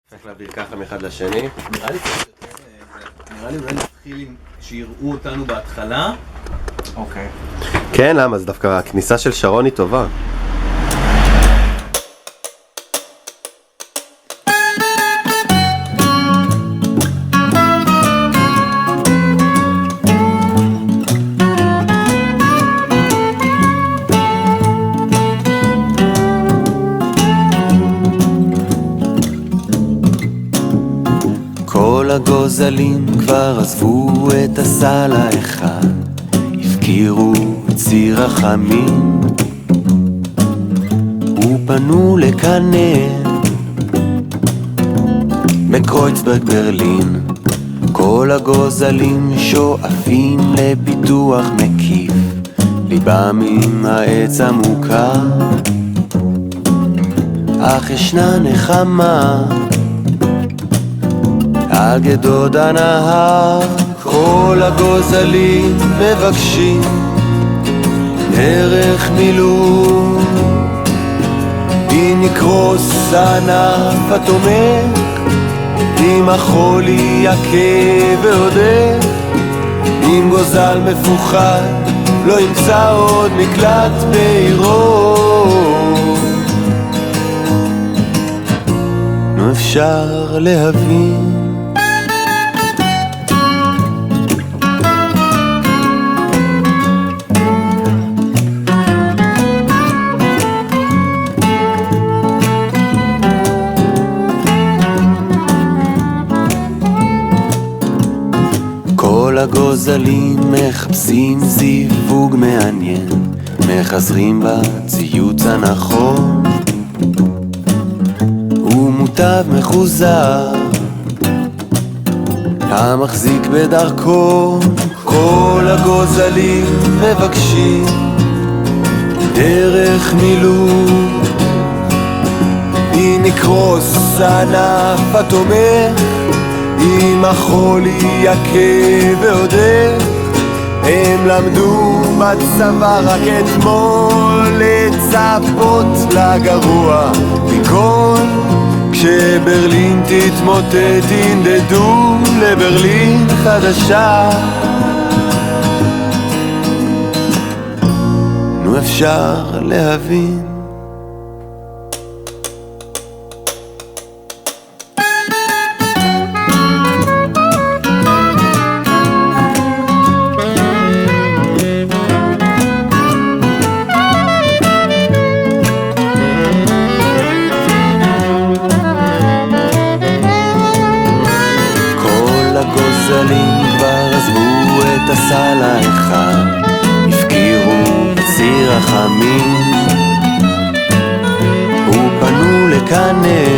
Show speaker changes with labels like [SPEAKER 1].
[SPEAKER 1] צריך להעביר ככה מאחד לשני.
[SPEAKER 2] נראה לי אולי נתחיל עם שיראו אותנו בהתחלה.
[SPEAKER 3] אוקיי.
[SPEAKER 1] כן, למה? אז דווקא הכניסה של שרון היא טובה.
[SPEAKER 4] כל הגוזלים כבר עזבו את הסל האחד, הפקירו ציר החמים ופנו לקנן בקרויצברג ברלין. כל הגוזלים שואפים לפיתוח מקיף, ליבם עם העץ המוכר, אך ישנה נחמה על גדוד הנהר. כל הגוזלים מבקשים דרך מילוט, אם יקרוס הענף התומך, אם החולי יכה ועודך, אם גוזל מפוחד לא ימצא עוד מקלט בעירו. נו אפשר להבין כל הגוזלים מחפשים זיווג מעניין, מחזרים בציוץ הנכון ומוטב מחוזר המחזיק בדרכו. כל הגוזלים מבקשים דרך מילוט, אם יקרוס הענף התומך, אם החולי יכה ועודך. הם למדו בצבא רק אתמול לצפות לגרוע מכל. כשברלין תתמוטט ינדדו לברלין חדשה. נו אפשר להבין כבר עזבו את הסל האחד, הפקירו ציר החמים ופנו לקנן